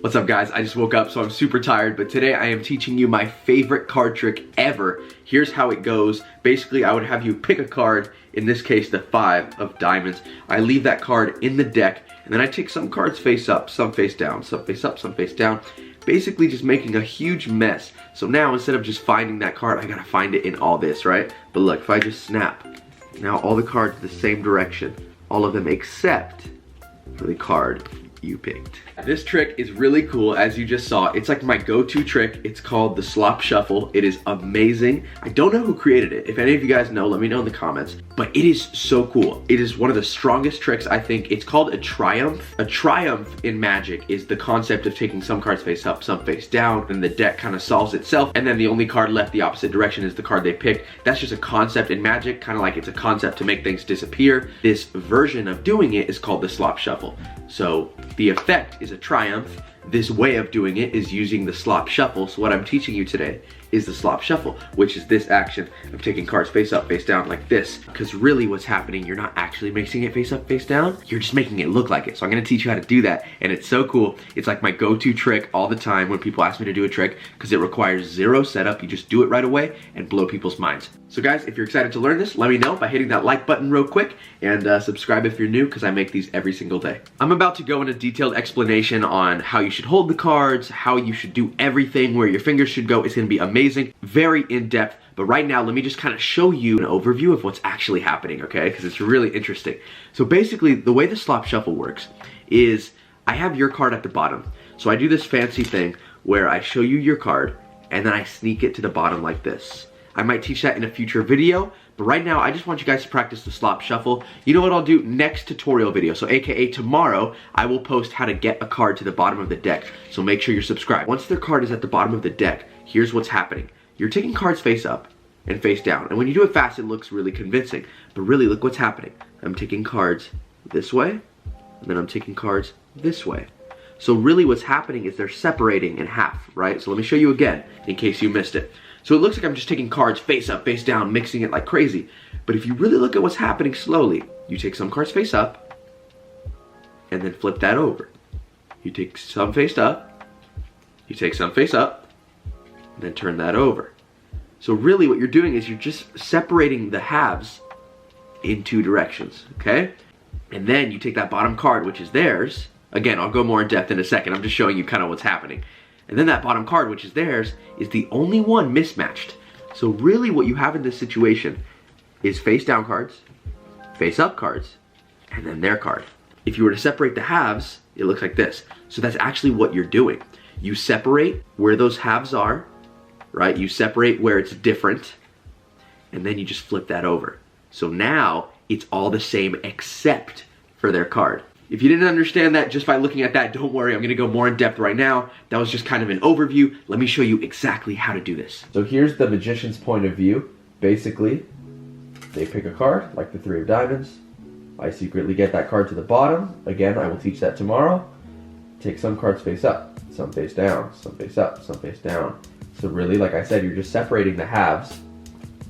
What's up guys? I just woke up so I'm super tired, but today I am teaching you my favorite card trick ever. Here's how it goes. Basically, I would have you pick a card, in this case the 5 of diamonds. I leave that card in the deck, and then I take some cards face up, some face down, some face up, some face down. Basically just making a huge mess. So now instead of just finding that card, I gotta find it in all this, right? But look, if I just snap, now all the cards the same direction. All of them except for the card you picked. This trick is really cool, as you just saw. It's like my go-to trick. It's called the Slop Shuffle. It is amazing. I don't know who created it. If any of you guys know, let me know in the comments. But it is so cool. It is one of the strongest tricks, I think. It's called a triumph. A triumph in Magic is the concept of taking some cards face up, some face down, and the deck kind of solves itself, and then the only card left the opposite direction is the card they picked. That's just a concept in Magic, kind of like it's a concept to make things disappear. This version of doing it is called the Slop Shuffle. So the effect is a triumph. This way of doing it is using the Slop Shuffle. So what I'm teaching you today is the Slop Shuffle, which is this action of taking cards face up, face down like this. Because really what's happening, you're not actually mixing it face up, face down. You're just making it look like it. So I'm gonna teach you how to do that. And it's so cool. It's like my go-to trick all the time when people ask me to do a trick, because it requires zero setup. You just do it right away and blow people's minds. So guys, if you're excited to learn this, let me know by hitting that like button real quick, and subscribe if you're new, because I make these every single day. I'm about to go into detailed explanation on how you should hold the cards, how you should do everything, where your fingers should go. It's gonna be amazing, very in-depth, but right now let me just kind of show you an overview of what's actually happening, okay? Because it's really interesting. So basically, the way the Slop Shuffle works is I have your card at the bottom. So I do this fancy thing where I show you your card, and then I sneak it to the bottom like this. I might teach that in a future video, but right now I just want you guys to practice the Slop Shuffle. You know what I'll do? Next tutorial video, so aka tomorrow, I will post how to get a card to the bottom of the deck. So make sure you're subscribed. Once their card is at the bottom of the deck, here's what's happening. You're taking cards face up and face down. And when you do it fast, it looks really convincing. But really, look what's happening. I'm taking cards this way, and then I'm taking cards this way. So really what's happening is they're separating in half, right? So let me show you again, in case you missed it. So it looks like I'm just taking cards face up, face down, mixing it like crazy. But if you really look at what's happening slowly, you take some cards face up, and then flip that over. You take some face up, you take some face up, and then turn that over. So really what you're doing is you're just separating the halves in two directions, okay? And then you take that bottom card, which is theirs. Again, I'll go more in depth in a second. I'm just showing you kind of what's happening. And then that bottom card, which is theirs, is the only one mismatched. So really what you have in this situation is face down cards, face up cards, and then their card. If you were to separate the halves, it looks like this. So that's actually what you're doing. You separate where those halves are, right? You separate where it's different, and then you just flip that over. So now it's all the same except for their card. If you didn't understand that just by looking at that, don't worry, I'm gonna go more in depth right now. That was just kind of an overview. Let me show you exactly how to do this. So here's the magician's point of view. Basically, they pick a card, like the 3 of diamonds. I secretly get that card to the bottom. Again, I will teach that tomorrow. Take some cards face up, some face down, some face up, some face down. So really, like I said, you're just separating the halves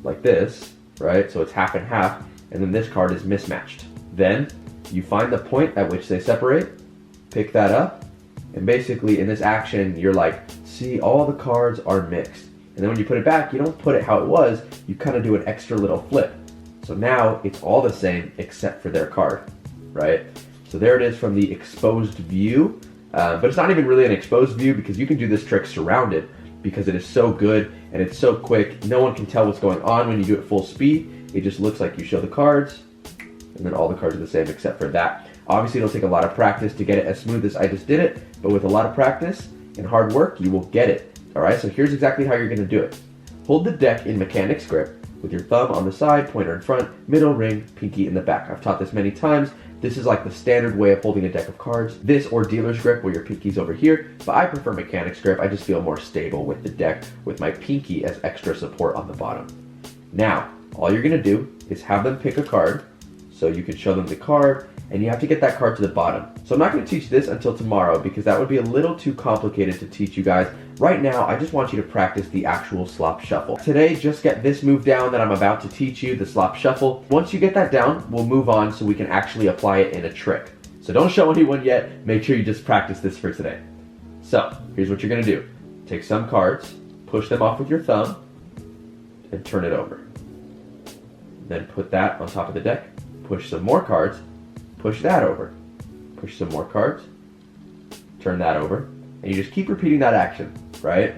like this, right? So it's half and half, and then this card is mismatched. Then you find the point at which they separate, pick that up, and basically in this action, you're like, see, all the cards are mixed. And then when you put it back, you don't put it how it was, you kind of do an extra little flip. So now it's all the same except for their card, right? So there it is from the exposed view, but it's not even really an exposed view because you can do this trick surrounded because it is so good and it's so quick. No one can tell what's going on when you do it full speed. It just looks like you show the cards, and then all the cards are the same except for that. Obviously, it'll take a lot of practice to get it as smooth as I just did it, but with a lot of practice and hard work, you will get it. All right, so here's exactly how you're gonna do it. Hold the deck in mechanic's grip with your thumb on the side, pointer in front, middle ring, pinky in the back. I've taught this many times. This is like the standard way of holding a deck of cards. This or dealer's grip where your pinky's over here, but I prefer mechanic's grip. I just feel more stable with the deck with my pinky as extra support on the bottom. Now, all you're gonna do is have them pick a card, so you can show them the card, and you have to get that card to the bottom. So I'm not gonna teach this until tomorrow because that would be a little too complicated to teach you guys. Right now, I just want you to practice the actual Slop Shuffle. Today, just get this move down that I'm about to teach you, the Slop Shuffle. Once you get that down, we'll move on so we can actually apply it in a trick. So don't show anyone yet, make sure you just practice this for today. So, here's what you're gonna do. Take some cards, push them off with your thumb, and turn it over. Then put that on top of the deck, push some more cards, push that over. Push some more cards, turn that over, and you just keep repeating that action, right?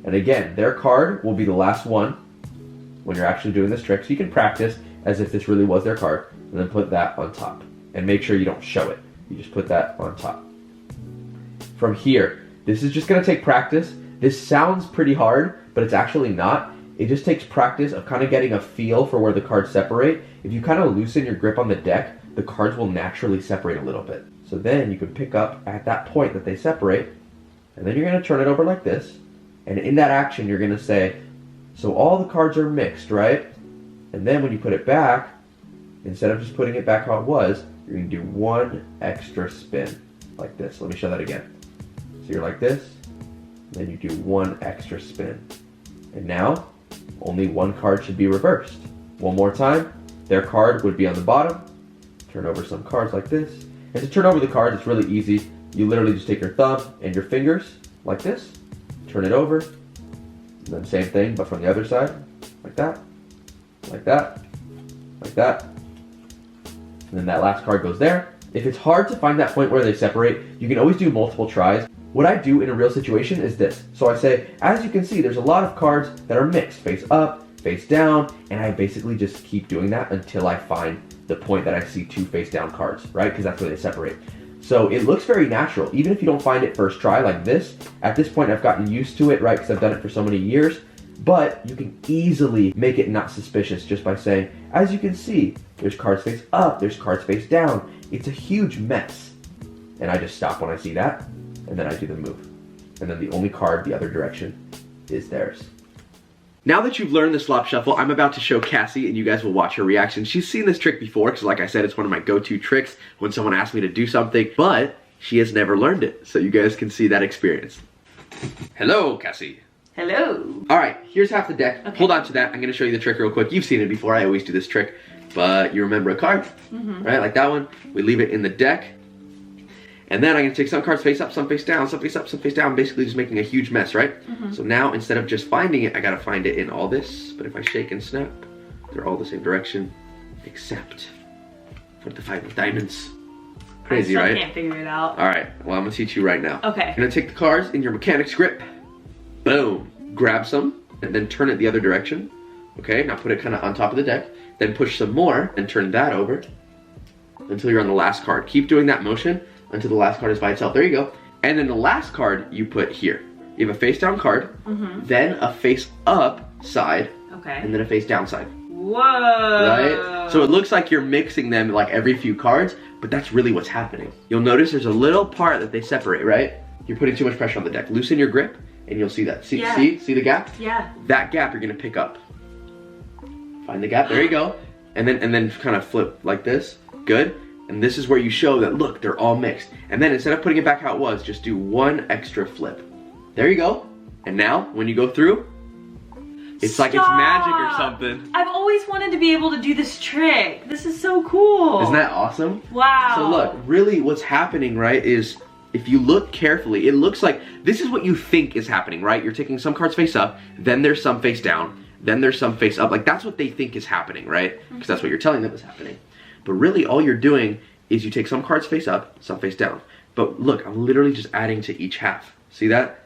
And again, their card will be the last one when you're actually doing this trick, so you can practice as if this really was their card, and then put that on top. And make sure you don't show it. You just put that on top. From here, this is just gonna take practice. This sounds pretty hard, but it's actually not. It just takes practice of kind of getting a feel for where the cards separate. If you kind of loosen your grip on the deck, the cards will naturally separate a little bit. So then you can pick up at that point that they separate, and then you're gonna turn it over like this. And in that action, you're gonna say, so all the cards are mixed, right? And then when you put it back, instead of just putting it back how it was, you're gonna do one extra spin, like this. Let me show that again. So you're like this, then you do one extra spin. And now, only one card should be reversed. One more time, their card would be on the bottom. Turn over some cards like this. And to turn over the cards, it's really easy. You literally just take your thumb and your fingers, like this, turn it over, and then same thing, but from the other side, like that, like that, like that. And then that last card goes there. If it's hard to find that point where they separate, you can always do multiple tries. What I do in a real situation is this. So I say, as you can see, there's a lot of cards that are mixed, face up, face down, and I basically just keep doing that until I find the point that I see two face down cards, right? Because that's where they separate. So it looks very natural, even if you don't find it first try like this. At this point, I've gotten used to it, right? Because I've done it for so many years. But you can easily make it not suspicious just by saying, as you can see, there's cards face up, there's cards face down. It's a huge mess. And I just stop when I see that, and then I do the move. And then the only card the other direction is theirs. Now that you've learned the slop shuffle, I'm about to show Cassie, and you guys will watch her reaction. She's seen this trick before, because like I said, it's one of my go-to tricks when someone asks me to do something, but she has never learned it, so you guys can see that experience. Hello, Cassie. Hello. All right, here's half the deck. Okay. Hold on to that. I'm gonna show you the trick real quick. You've seen it before, I always do this trick, but you remember a card, right? Like that one. We leave it in the deck. And then I'm gonna take some cards face up, some face down, some face up, some face down, basically just making a huge mess, right? So now instead of just finding it, I gotta find it in all this. But if I shake and snap, they're all the same direction, except for the 5 of diamonds. Crazy, right? I can't figure it out. All right, well, I'm gonna teach you right now. Okay. You're gonna take the cards in your mechanic's grip, boom, grab some, and then turn it the other direction. Okay, now put it kind of on top of the deck, then push some more and turn that over until you're on the last card. Keep doing that motion until the last card is by itself. There you go. And then the last card you put here. You have a face down card, then a face up side, and then a face down side. Whoa. Right? So it looks like you're mixing them like every few cards, but that's really what's happening. You'll notice there's a little part that they separate, right? You're putting too much pressure on the deck. Loosen your grip and you'll see that. See the gap? Yeah. That gap you're gonna pick up. Find the gap, there you go. And then kind of flip like this. Good. And this is where you show that, look, they're all mixed. And then instead of putting it back how it was, just do one extra flip. There you go. And now, when you go through, it's like it's magic or something. I've always wanted to be able to do this trick. This is so cool. Isn't that awesome? Wow. So look, really what's happening, right, is if you look carefully, it looks like this is what you think is happening, right? You're taking some cards face up, then there's some face down, then there's some face up. Like, that's what they think is happening, right? Because that's what you're telling them is happening. But really, all you're doing is you take some cards face up, some face down. But look, I'm literally just adding to each half. See that?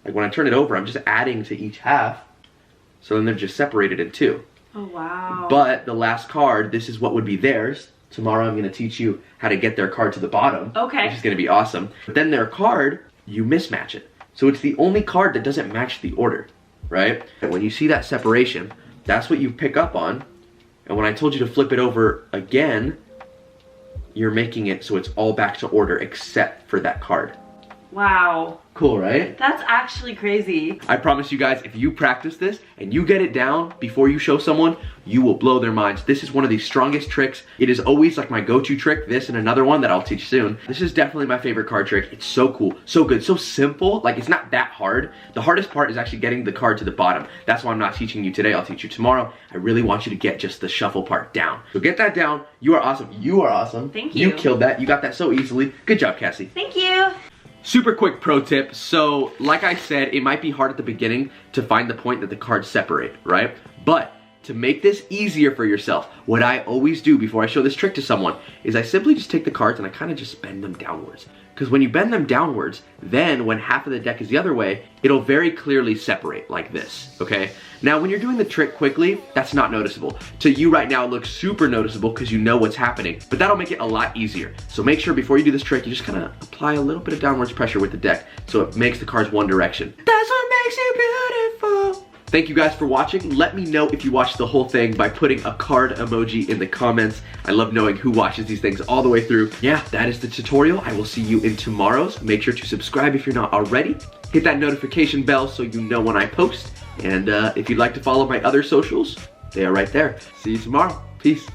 Like when I turn it over, I'm just adding to each half. So then they're just separated in two. Oh, wow. But the last card, this is what would be theirs. Tomorrow I'm gonna teach you how to get their card to the bottom. Okay. Which is gonna be awesome. But then their card, you mismatch it. So it's the only card that doesn't match the order, right? And when you see that separation, that's what you pick up on. And when I told you to flip it over again, you're making it so it's all back to order except for that card. Wow. Cool, right? That's actually crazy. I promise you guys, if you practice this and you get it down before you show someone, you will blow their minds. This is one of the strongest tricks. It is always like my go-to trick, this and another one that I'll teach soon. This is definitely my favorite card trick. It's so cool, so good, so simple. Like, it's not that hard. The hardest part is actually getting the card to the bottom. That's why I'm not teaching you today. I'll teach you tomorrow. I really want you to get just the shuffle part down. So get that down. You are awesome. You are awesome. Thank you. You killed that. You got that so easily. Good job, Cassie. Thank you. Super quick pro tip. So, like I said, it might be hard at the beginning to find the point that the cards separate, right? But to make this easier for yourself, what I always do before I show this trick to someone is I simply just take the cards and I kind of just bend them downwards. Because when you bend them downwards, then when half of the deck is the other way, it'll very clearly separate like this, okay? Now, when you're doing the trick quickly, that's not noticeable. To you right now, it looks super noticeable because you know what's happening, but that'll make it a lot easier. So make sure before you do this trick, you just kind of apply a little bit of downwards pressure with the deck so it makes the cards one direction. That's what makes it beautiful. Thank you guys for watching. Let me know if you watched the whole thing by putting a card emoji in the comments. I love knowing who watches these things all the way through. Yeah, that is the tutorial. I will see you in tomorrow's. Make sure to subscribe if you're not already. Hit that notification bell so you know when I post. And if you'd like to follow my other socials, they are right there. See you tomorrow. Peace.